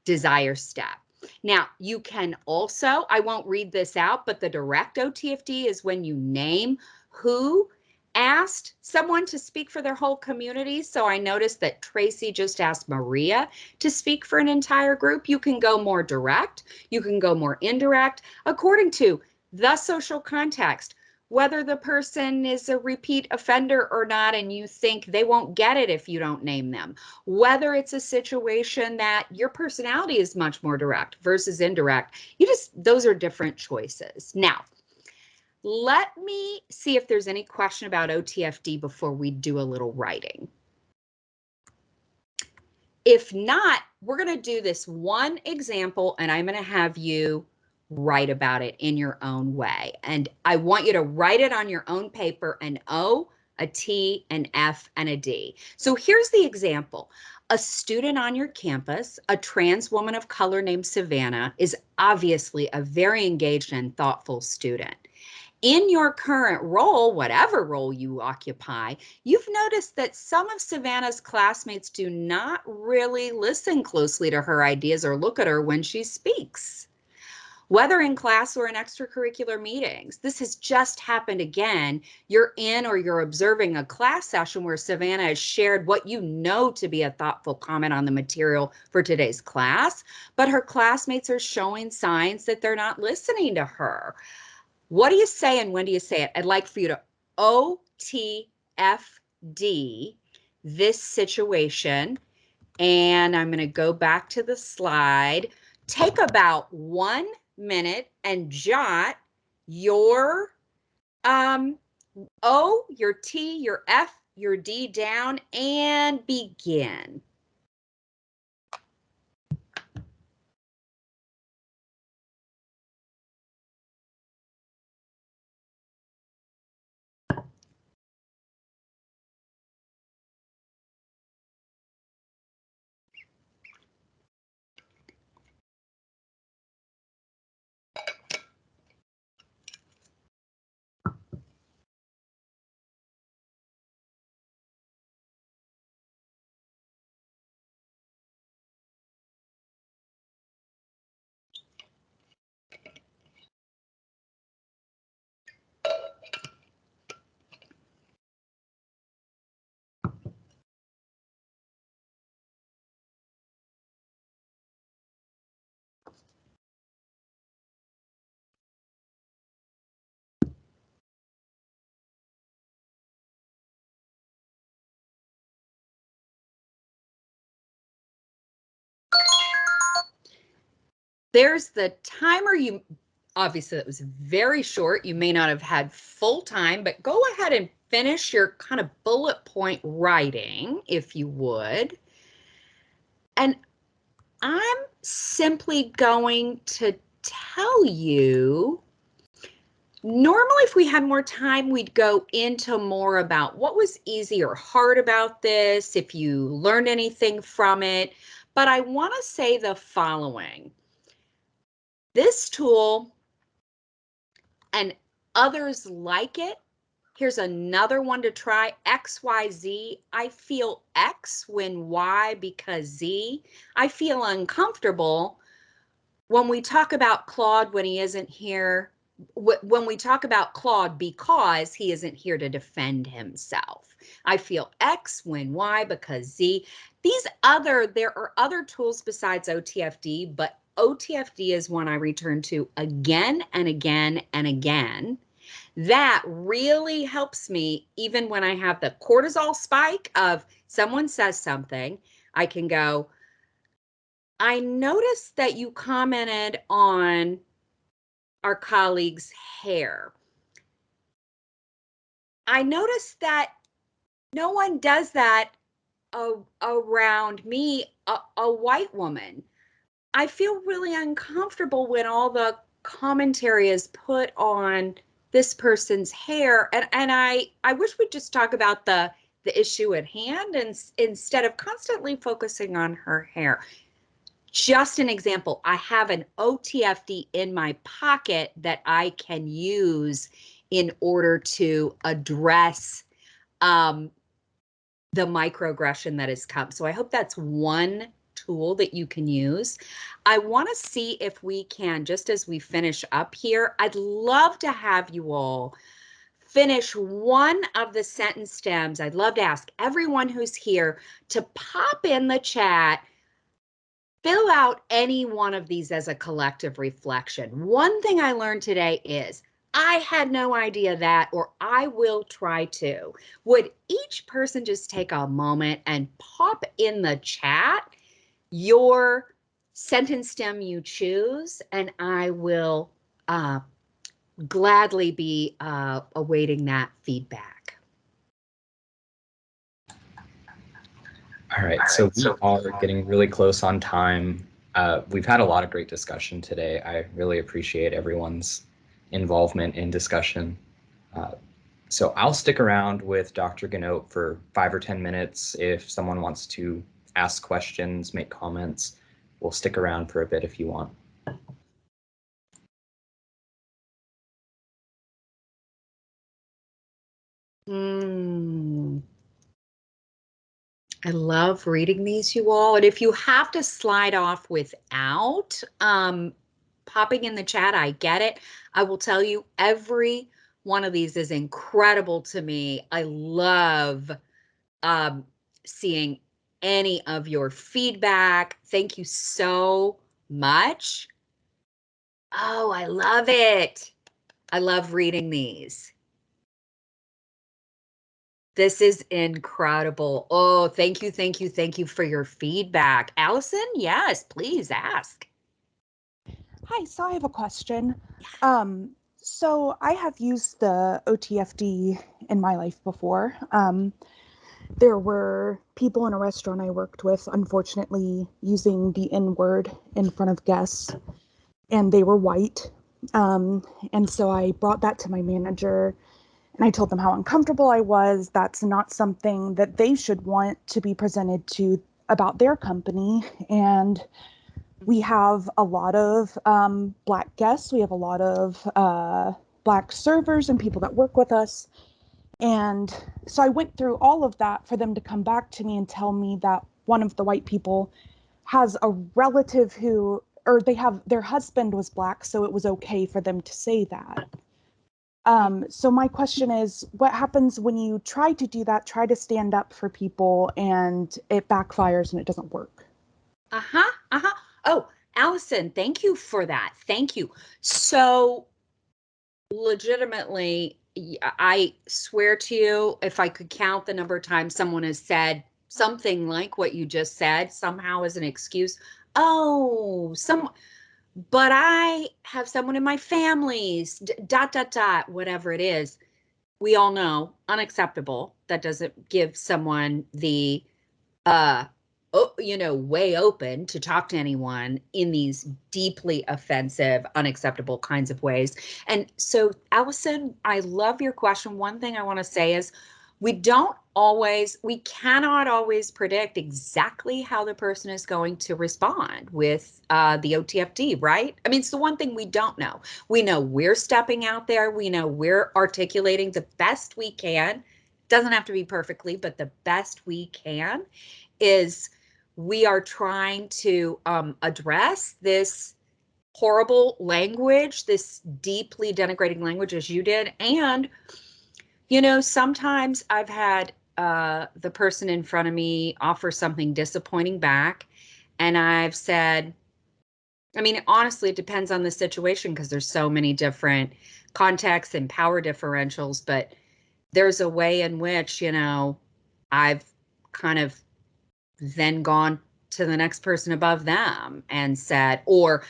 desire step. Now, you can also, I won't read this out, but the direct OTFD is when you name who asked someone to speak for their whole community. So I noticed that Tracy just asked Maria to speak for an entire group. You can go more direct, you can go more indirect, according to the social context, whether the person is a repeat offender or not, and you think they won't get it if you don't name them, whether it's a situation that your personality is much more direct versus indirect. Those are different choices. Now, let me see if there's any question about OTFD before we do a little writing. If not, we're going to do this one example and I'm going to have you write about it in your own way. And I want you to write it on your own paper, an O, a T, an F, and a D. So here's the example. A student on your campus, a trans woman of color named Savannah, is obviously a very engaged and thoughtful student. In your current role, whatever role you occupy, you've noticed that some of Savannah's classmates do not really listen closely to her ideas or look at her when she speaks, whether in class or in extracurricular meetings. This has just happened again. You're in or you're observing a class session where Savannah has shared what you know to be a thoughtful comment on the material for today's class, but her classmates are showing signs that they're not listening to her. What do you say and when do you say it? I'd like for you to OTFD this situation. And I'm going to go back to the slide. Take about 1 minute and jot your O, your T, your F, your D down and begin. There's the timer. You obviously that was very short. You may not have had full time, but go ahead and finish your kind of bullet point writing if you would. And I'm simply going to tell you, normally if we had more time, we'd go into more about what was easy or hard about this, if you learned anything from it. But I want to say the following. This tool and others like it, here's another one to try, XYZ. I feel X when Y because Z. I feel uncomfortable when we talk about Claude when he isn't here, when we talk about Claude because he isn't here to defend himself. I feel X when Y because Z. There are other tools besides OTFD, but OTFD is one I return to again and again and again. That really helps me even when I have the cortisol spike of someone says something, I can go, I noticed that you commented on our colleague's hair. I noticed that no one does that around me, a white woman. I feel really uncomfortable when all the commentary is put on this person's hair, and I wish we'd just talk about the issue at hand, and instead of constantly focusing on her hair. Just an example, I have an OTFD in my pocket that I can use in order to address the microaggression that has come. So I hope that's one tool that you can use. I want to see if we can, just as we finish up here, I'd love to have you all finish one of the sentence stems. I'd love to ask everyone who's here to pop in the chat, fill out any one of these as a collective reflection. One thing I learned today is I had no idea that, or I will try to. Would each person just take a moment and pop in the chat your sentence stem you choose, and I will gladly be awaiting that feedback. All right, so we are getting really close on time. We've had a lot of great discussion today. I really appreciate everyone's involvement in discussion. So I'll stick around with Dr. Ganote for 5 or 10 minutes. If someone wants to ask questions, make comments, we'll stick around for a bit if you want. I love reading these, you all. And if you have to slide off without popping in the chat, I get it. I will tell you, every one of these is incredible to me. I love seeing any of your feedback. Thank you so much. Oh, I love it. I love reading these. This is incredible. Oh, thank you, thank you, thank you for your feedback. Allison, yes, please ask. Hi, so I have a question. So I have used the OTFD in my life before. There were people in a restaurant I worked with, unfortunately, using the N-word in front of guests, and they were white. And so I brought that to my manager, and I told them how uncomfortable I was. That's not something that they should want to be presented to about their company. And we have a lot of Black guests. We have a lot of Black servers and people that work with us. And so I went through all of that for them to come back to me and tell me that one of the white people has a relative who, or they have, their husband was Black, so it was okay for them to say that. So my question is, what happens when you try to do that, try to stand up for people, and it backfires and it doesn't work? Oh, Allison, thank you for that. Thank you. So legitimately, I swear to you, if I could count the number of times someone has said something like what you just said, somehow as an excuse, oh, but I have someone in my family's whatever it is. We all know, unacceptable. That doesn't give someone the way open to talk to anyone in these deeply offensive, unacceptable kinds of ways. And so, Allison, I love your question. One thing I want to say is we cannot always predict exactly how the person is going to respond with the OTFD, right? I mean, it's the one thing we don't know. We know we're stepping out there. We know we're articulating the best we can. Doesn't have to be perfectly, but the best we can is we are trying to address this horrible language, this deeply denigrating language as you did. And, sometimes I've had the person in front of me offer something disappointing back. And I've said, I mean, honestly, it depends on the situation because there's so many different contexts and power differentials, but there's a way in which, I've kind of then gone to the next person above them and said, or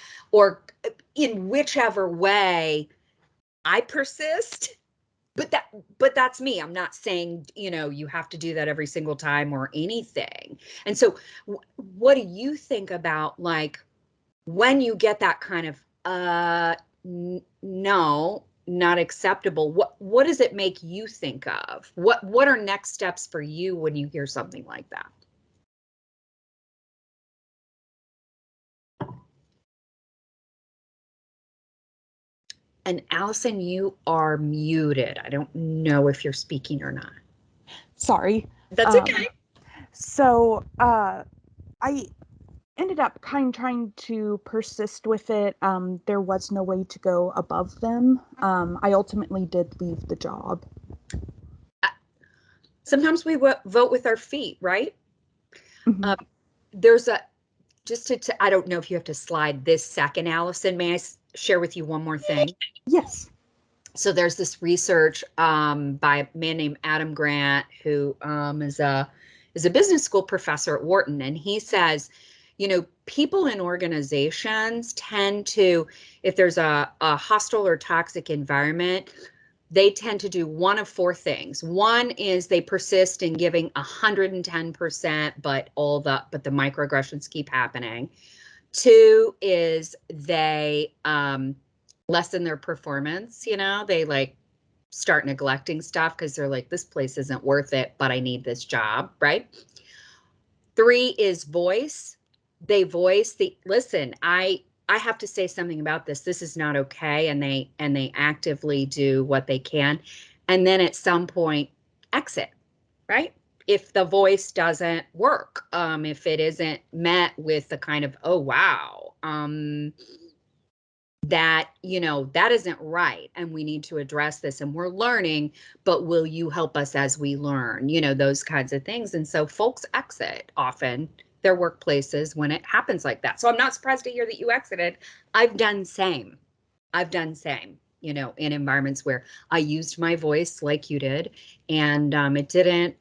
in whichever way I persist. But that's me. I'm not saying, you know, you have to do that every single time or anything. And so what do you think about, like, when you get that kind of no, not acceptable, what does it make you think of? What are next steps for you when you hear something like that? And Allison, you are muted. I don't know if you're speaking or not. Sorry. That's okay. So I ended up kind of trying to persist with it. There was no way to go above them. I ultimately did leave the job. Sometimes we vote with our feet, right? Mm-hmm. There's a, just to, I don't know if you have to slide this second, Allison, may I share with you one more thing? Yes. So there's this research by a man named Adam Grant, who is a business school professor at Wharton, and he says, you know, people in organizations tend to, if there's a hostile or toxic environment, they tend to do one of four things. One is they persist in giving 110%, but the microaggressions keep happening. Two is they lessen their performance, you know, they like start neglecting stuff because they're like, this place isn't worth it, but I need this job, right? Three is voice. They voice listen, I have to say something about this. This is not okay. And they actively do what they can. And then at some point exit, right? If the voice doesn't work, if it isn't met with the kind of, oh, wow, that, you know, that isn't right. And we need to address this, and we're learning, but will you help us as we learn, you know, those kinds of things. And so folks exit often their workplaces when it happens like that. So I'm not surprised to hear that you exited. I've done same, you know, in environments where I used my voice like you did, and it didn't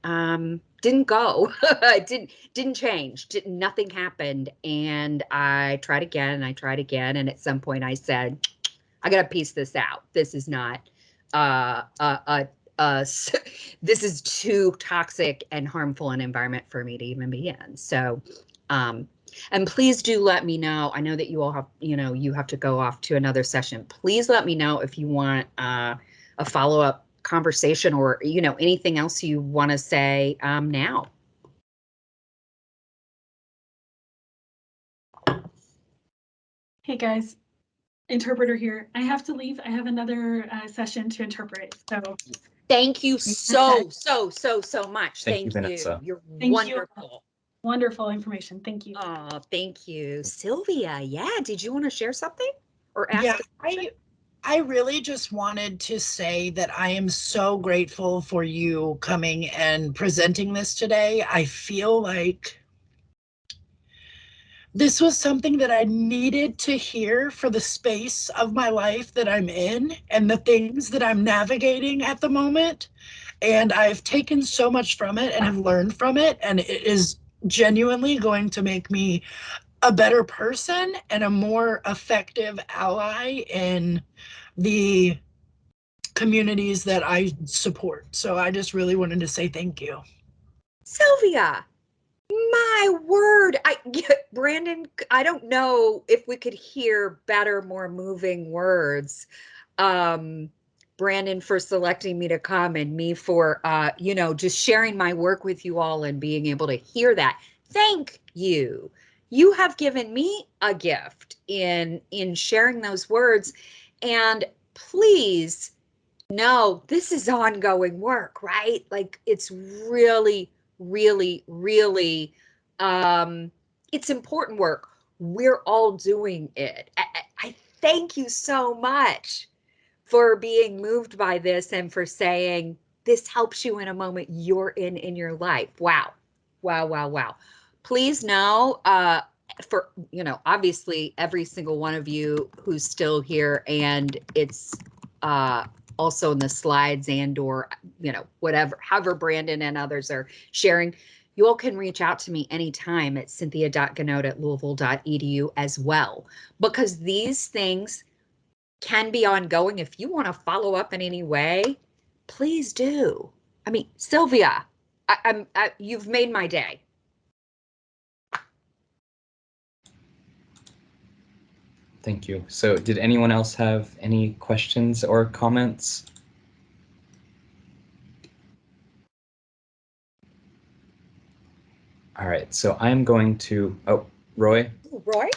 go. It didn't change. Nothing happened. And I tried again and I tried again. And at some point I said, I got to piece this out. This is not, this is too toxic and harmful an environment for me to even be in. So, and please do let me know. I know that you all have, you know, you have to go off to another session. Please let me know if you want a follow-up conversation, or, you know, anything else you want to say now. Hey guys, interpreter here. I have to leave. I have another session to interpret. So thank you so much. Thank you, Vanessa. You're Thank wonderful. You. Wonderful information. Thank you. Oh, thank you. Sylvia, yeah, did you want to share something or ask? Yeah, I really just wanted to say that I am so grateful for you coming and presenting this today. I feel like this was something that I needed to hear for the space of my life that I'm in and the things that I'm navigating at the moment. And I've taken so much from it and have learned from it. And it is genuinely going to make me a better person and a more effective ally in the communities that I support. So I just really wanted to say thank you. Sylvia, my word. Brandon, I don't know if we could hear better, more moving words. Brandon, for selecting me to come, and me for, you know, just sharing my work with you all and being able to hear that. Thank you. You have given me a gift in sharing those words. And please know this is ongoing work, right? Like, it's really, really, really, it's important work. We're all doing it. I thank you so much for being moved by this and for saying this helps you in a moment you're in your life. Wow. Wow, wow, wow. Please know, for, you know, obviously every single one of you who's still here, and it's also in the slides and or, you know, whatever, however Brandon and others are sharing, you all can reach out to me anytime at cynthia.ganote@louisville.edu as well, because these things can be ongoing. If you want to follow up in any way, please do. I mean, Sylvia, you've made my day. Thank you. So did anyone else have any questions or comments? All right, so I'm going to, oh, Roy? Roy?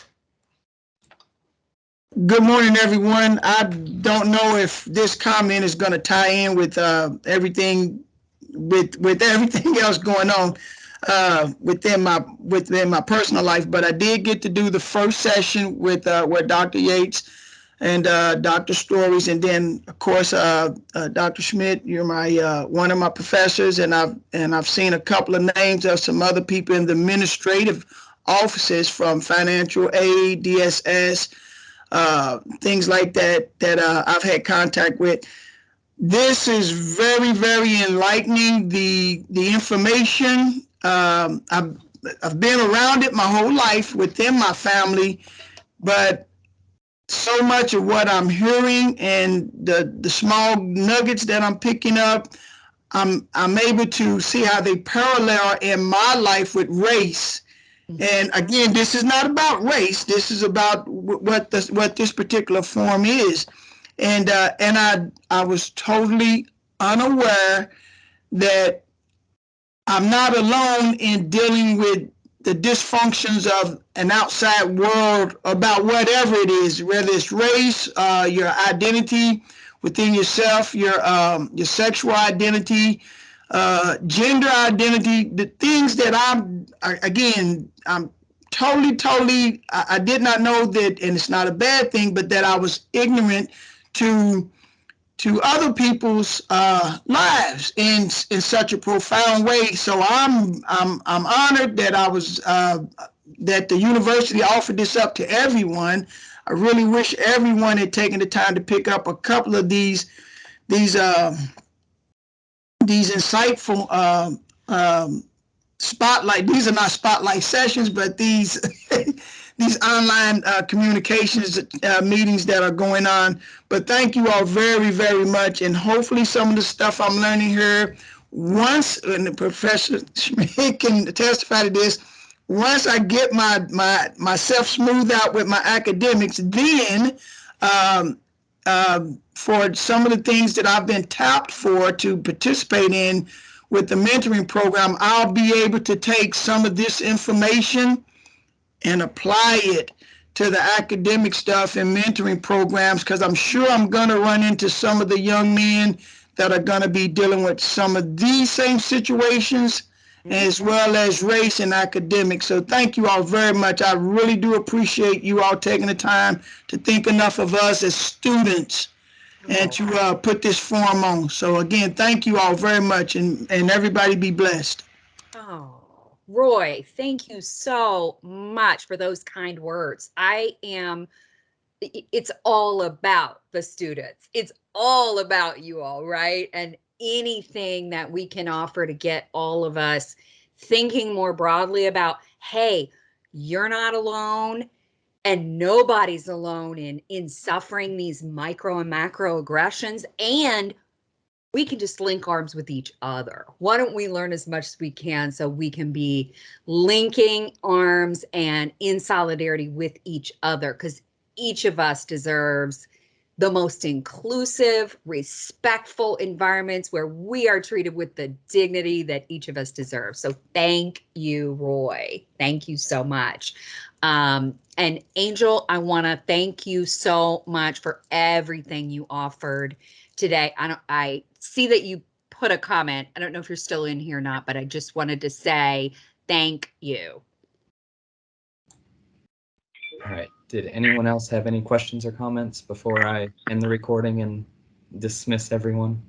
Good morning, everyone. I don't know if this comment is going to tie in with everything with everything else going on within my personal life, but I did get to do the first session with Dr. Yates and Dr. Stories, and then of course Dr. Schmidt. You're my one of my professors, and I've seen a couple of names of some other people in the administrative offices from financial aid, DSS. Things like that I've had contact with. This is very, very enlightening. The information, I've been around it my whole life within my family, but so much of what I'm hearing and the small nuggets that I'm picking up, I'm able to see how they parallel in my life with race. And again, this is not about race. This is about what this particular form is. And I was totally unaware that I'm not alone in dealing with the dysfunctions of an outside world about whatever it is, whether it's race, your identity within yourself, your sexual identity, gender identity, the things that I'm totally, I did not know that, and it's not a bad thing, but that I was ignorant to other people's lives in such a profound way. So I'm honored that I was that the university offered this up to everyone. I really wish everyone had taken the time to pick up a couple of these insightful spotlight. These are not spotlight sessions, but these these online communications meetings that are going on. But thank you all very, very much. And hopefully some of the stuff I'm learning here, once, and the Professor Schmidt can testify to this, once I get myself smoothed out with my academics, then for some of the things that I've been tapped for to participate in with the mentoring program, I'll be able to take some of this information and apply it to the academic stuff and mentoring programs, because I'm sure I'm going to run into some of the young men that are going to be dealing with some of these same situations, as well as race and academics. So thank you all very much. I really do appreciate you all taking the time to think enough of us as students and to put this forum on. So again, thank you all very much, and everybody be blessed. Oh, Roy, thank you so much for those kind words. It's all about the students. It's all about you all, right? And anything that we can offer to get all of us thinking more broadly about, hey, you're not alone. And nobody's alone in suffering these micro and macro aggressions, and we can just link arms with each other. Why don't we learn as much as we can so we can be linking arms and in solidarity with each other, because each of us deserves the most inclusive, respectful environments where we are treated with the dignity that each of us deserves. So thank you, Roy. Thank you so much. And Angel, I want to thank you so much for everything you offered today. I see that you put a comment. I don't know if you're still in here or not, but I just wanted to say thank you. All right. Did anyone else have any questions or comments before I end the recording and dismiss everyone?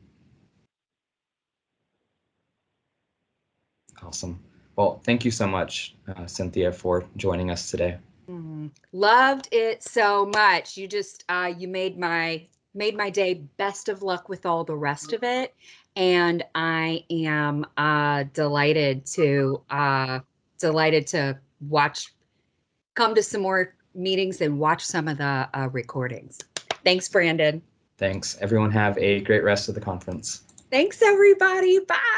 Awesome. Well, thank you so much, Cynthia, for joining us today. Loved it so much. You just you made made my day. Best of luck with all the rest of it. And I am delighted to watch, come to some more meetings and watch some of the recordings. Thanks, Brandon. Thanks. Everyone have a great rest of the conference. Thanks, everybody. Bye.